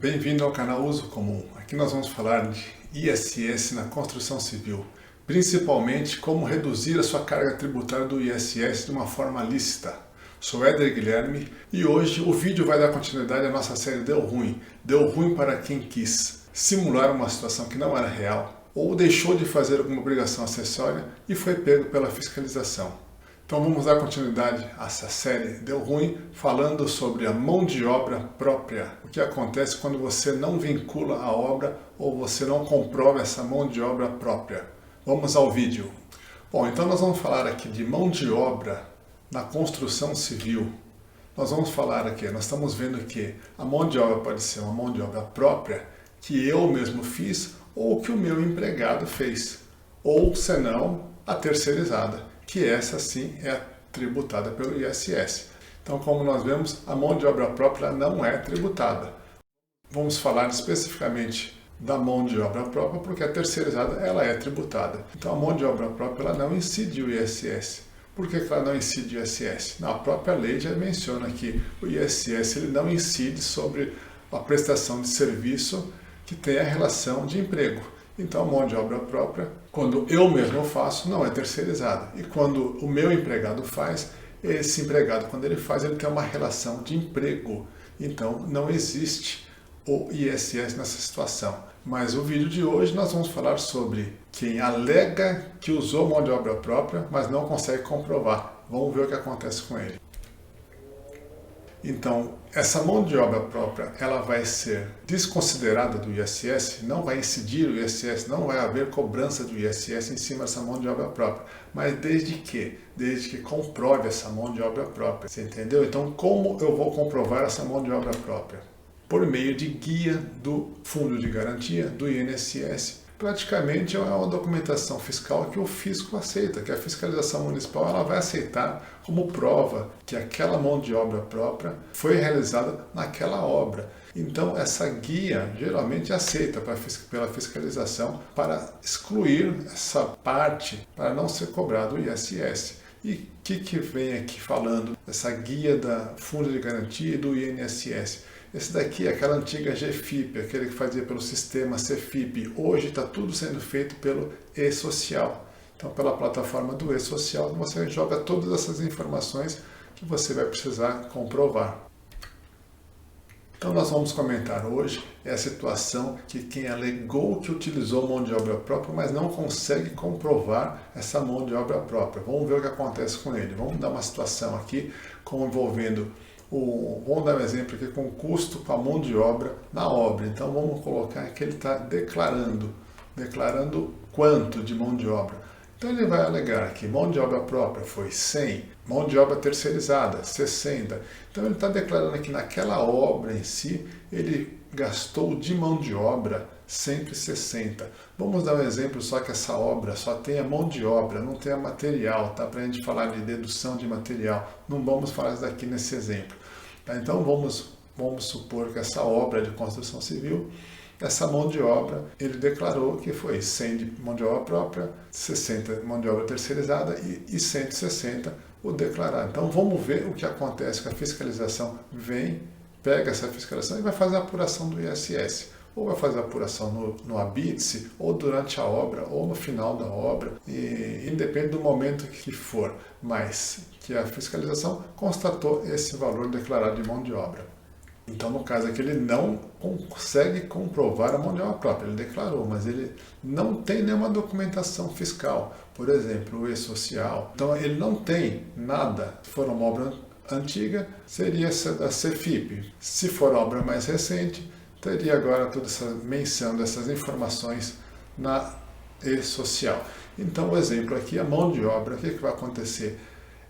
Bem-vindo ao canal Uso Comum. Aqui nós vamos falar de ISS na construção civil, principalmente como reduzir a sua carga tributária do ISS de uma forma lícita. Sou Éder Guilherme e hoje o vídeo vai dar continuidade à nossa série Deu Ruim. Deu ruim para quem quis simular uma situação que não era real ou deixou de fazer alguma obrigação acessória e foi pego pela fiscalização. Então vamos dar continuidade a essa série Deu Ruim, falando sobre a mão de obra própria. O que acontece quando você não vincula a obra ou você não comprova essa mão de obra própria. Vamos ao vídeo. Bom, então nós vamos falar aqui de mão de obra na construção civil. Nós vamos falar aqui, nós estamos vendo que a mão de obra pode ser uma mão de obra própria que eu mesmo fiz ou que o meu empregado fez, ou senão a terceirizada, que essa sim é tributada pelo ISS. Então, como nós vemos, a mão de obra própria não é tributada. Vamos falar especificamente da mão de obra própria, porque a terceirizada ela é tributada. Então, a mão de obra própria ela não incide o ISS. Por que ela não incide o ISS? Na própria lei já menciona que o ISS ele não incide sobre a prestação de serviço que tem a relação de emprego. Então, a mão de obra própria, quando eu mesmo faço, não é terceirizada. E quando o meu empregado faz, esse empregado, quando ele faz, ele tem uma relação de emprego. Então, não existe o ISS nessa situação. Mas o vídeo de hoje nós vamos falar sobre quem alega que usou mão de obra própria, mas não consegue comprovar. Vamos ver o que acontece com ele. Então, essa mão de obra própria, ela vai ser desconsiderada do ISS, não vai incidir o ISS, não vai haver cobrança do ISS em cima dessa mão de obra própria. Mas desde que comprove essa mão de obra própria, você entendeu? Então, como eu vou comprovar essa mão de obra própria? Por meio de guia do Fundo de Garantia, do INSS. Praticamente é uma documentação fiscal que o fisco aceita, que a fiscalização municipal ela vai aceitar como prova que aquela mão de obra própria foi realizada naquela obra. Então, essa guia geralmente é aceita pela fiscalização para excluir essa parte, para não ser cobrado o ISS. E o que vem aqui falando dessa guia da Fundo de Garantia e do INSS? Esse daqui é aquela antiga GFIP, aquele que fazia pelo sistema CFIP. Hoje está tudo sendo feito pelo E-Social. Então, pela plataforma do E-Social, você joga todas essas informações que você vai precisar comprovar. Então, nós vamos comentar hoje a situação que quem alegou que utilizou mão de obra própria, mas não consegue comprovar essa mão de obra própria. Vamos ver o que acontece com ele. Vamos dar uma situação aqui envolvendo vamos dar um exemplo aqui com o custo com a mão de obra na obra. Então vamos colocar que ele está declarando quanto de mão de obra. Então ele vai alegar que mão de obra própria foi 100, mão de obra terceirizada 60. Então ele está declarando que naquela obra em si ele gastou de mão de obra 160. Vamos dar um exemplo só que essa obra só tem a mão de obra, não tem a material, tá? Para a gente falar de dedução de material. Não vamos falar isso daqui nesse exemplo. Tá? Então vamos supor que essa obra de construção civil, essa mão de obra, ele declarou que foi 100 de mão de obra própria, 60 de mão de obra terceirizada e 160 o declarado. Então vamos ver o que acontece com a fiscalização. Pega essa fiscalização e vai fazer a apuração do ISS. Ou vai fazer a apuração no habite-se, ou durante a obra, ou no final da obra, e independe do momento que for, mas que a fiscalização constatou esse valor declarado de mão de obra. Então, no caso aqui, ele não consegue comprovar a mão de obra própria, ele declarou, mas ele não tem nenhuma documentação fiscal, por exemplo, o E-Social. Então, ele não tem nada. Se for uma obra antiga, seria a CFIP. Se for obra mais recente, teria agora toda essa menção dessas informações na E-Social. Então, o exemplo aqui, a mão de obra, o que vai acontecer?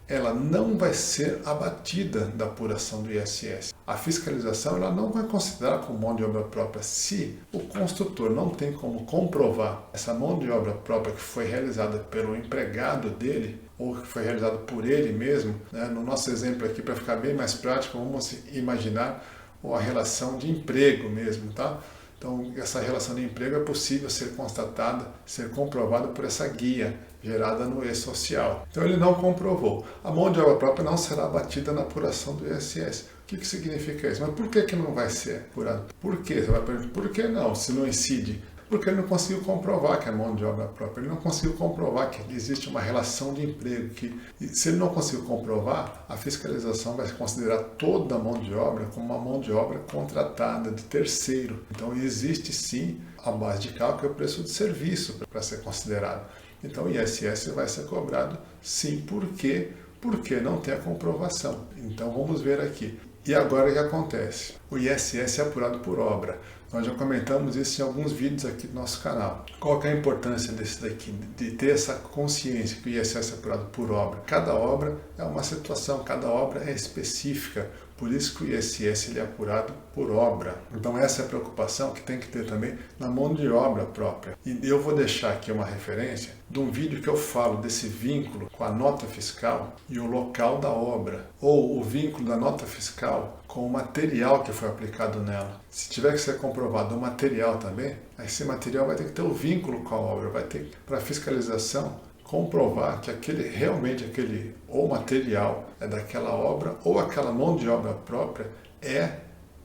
Ela não vai ser abatida da apuração do ISS. A fiscalização ela não vai considerar como mão de obra própria se o construtor não tem como comprovar essa mão de obra própria que foi realizada pelo empregado dele ou que foi realizada por ele mesmo. Né? No nosso exemplo aqui, para ficar bem mais prático, vamos imaginar a relação de emprego mesmo, tá? Então, essa relação de emprego é possível ser constatada, ser comprovada por essa guia gerada no E-Social. Então, ele não comprovou. A mão de obra própria não será abatida na apuração do ISS. O que significa isso? Mas por que não vai ser apurado? Por quê? Você vai perguntar, por que não, se não incide? Porque ele não conseguiu comprovar que é mão de obra própria, ele não conseguiu comprovar que existe uma relação de emprego, e se ele não conseguiu comprovar, a fiscalização vai considerar toda a mão de obra como uma mão de obra contratada de terceiro. Então existe sim a base de cálculo e o preço de serviço para ser considerado. Então o ISS vai ser cobrado sim, porque não tem a comprovação. Então vamos ver aqui. E agora o que acontece? O ISS é apurado por obra. Nós já comentamos isso em alguns vídeos aqui do nosso canal. Qual que é a importância desse daqui? De ter essa consciência que o ISS é apurado por obra. Cada obra é uma situação, cada obra é específica. Por isso que o ISS ele é apurado por obra. Então essa é a preocupação que tem que ter também na mão de obra própria. E eu vou deixar aqui uma referência de um vídeo que eu falo desse vínculo com a nota fiscal e o local da obra, ou o vínculo da nota fiscal com o material que foi aplicado nela. Se tiver que ser comprovado o material também, esse material vai ter que ter o vínculo com a obra, vai ter para fiscalização comprovar que realmente aquele ou material é daquela obra ou aquela mão de obra própria é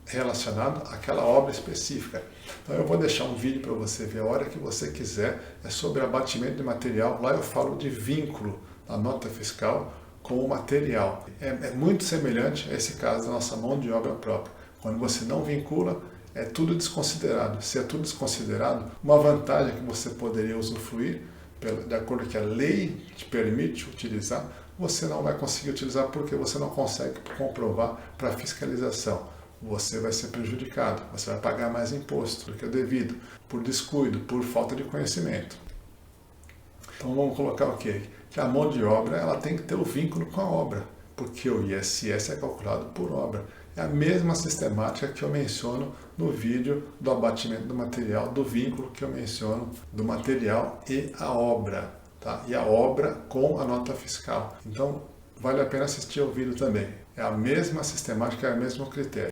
relacionado àquela obra específica. Então eu vou deixar um vídeo para você ver a hora que você quiser, é sobre abatimento de material. Lá eu falo de vínculo da nota fiscal com o material. É muito semelhante a esse caso da nossa mão de obra própria. Quando você não vincula, é tudo desconsiderado. Se é tudo desconsiderado, uma vantagem que você poderia usufruir, de acordo com que a lei te permite utilizar, você não vai conseguir utilizar porque você não consegue comprovar para fiscalização. Você vai ser prejudicado, você vai pagar mais imposto do que é devido, por descuido, por falta de conhecimento. Então vamos colocar o quê? Que a mão de obra ela tem que ter o vínculo com a obra, porque o ISS é calculado por obra. É a mesma sistemática que eu menciono no vídeo do abatimento do material, do vínculo que eu menciono do material e a obra, tá? E a obra com a nota fiscal. Então vale a pena assistir ao vídeo também. É a mesma sistemática, é o mesmo critério.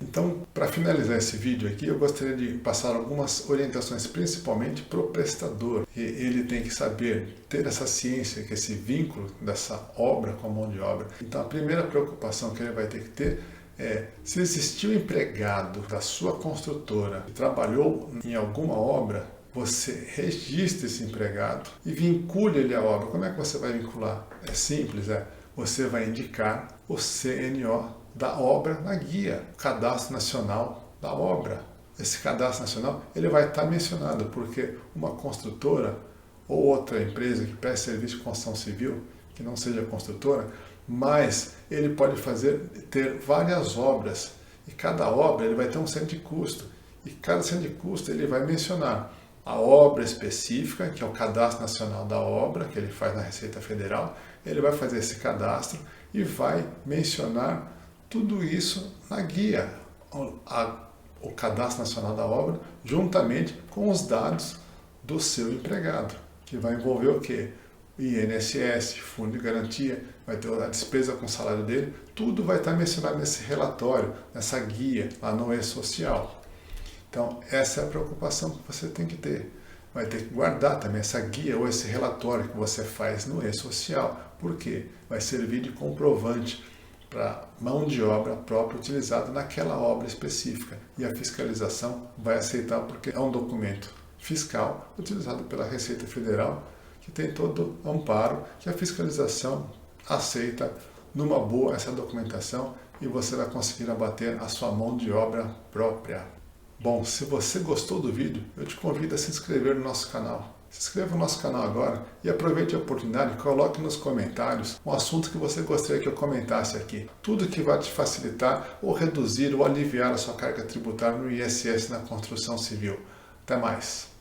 Então, para finalizar esse vídeo aqui, eu gostaria de passar algumas orientações, principalmente para o prestador. Ele tem que saber, ter essa ciência, que esse vínculo dessa obra com a mão de obra. Então, a primeira preocupação que ele vai ter que ter é, se existiu um empregado da sua construtora que trabalhou em alguma obra, você registra esse empregado e vincule ele à obra. Como é que você vai vincular? É simples, você vai indicar o CNO da obra na guia, o Cadastro Nacional da Obra. Esse Cadastro Nacional ele vai estar mencionado, porque uma construtora ou outra empresa que presta serviço de construção civil, que não seja construtora, mas ele pode ter várias obras, e cada obra ele vai ter um centro de custo, e cada centro de custo ele vai mencionar a obra específica, que é o Cadastro Nacional da Obra, que ele faz na Receita Federal. Ele vai fazer esse cadastro e vai mencionar tudo isso na guia, o Cadastro Nacional da Obra, juntamente com os dados do seu empregado, que vai envolver o quê? INSS, Fundo de Garantia, vai ter a despesa com o salário dele, tudo vai estar mencionado nesse relatório, nessa guia, lá no E-Social. Então, essa é a preocupação que você tem que ter. Vai ter que guardar também essa guia ou esse relatório que você faz no E-Social, porque vai servir de comprovante para mão de obra própria utilizada naquela obra específica. E a fiscalização vai aceitar porque é um documento fiscal utilizado pela Receita Federal, que tem todo amparo, que a fiscalização aceita numa boa essa documentação e você vai conseguir abater a sua mão de obra própria. Bom, se você gostou do vídeo, eu te convido a se inscrever no nosso canal. Se inscreva no nosso canal agora e aproveite a oportunidade e coloque nos comentários um assunto que você gostaria que eu comentasse aqui. Tudo que vai te facilitar ou reduzir ou aliviar a sua carga tributária no ISS na construção civil. Até mais!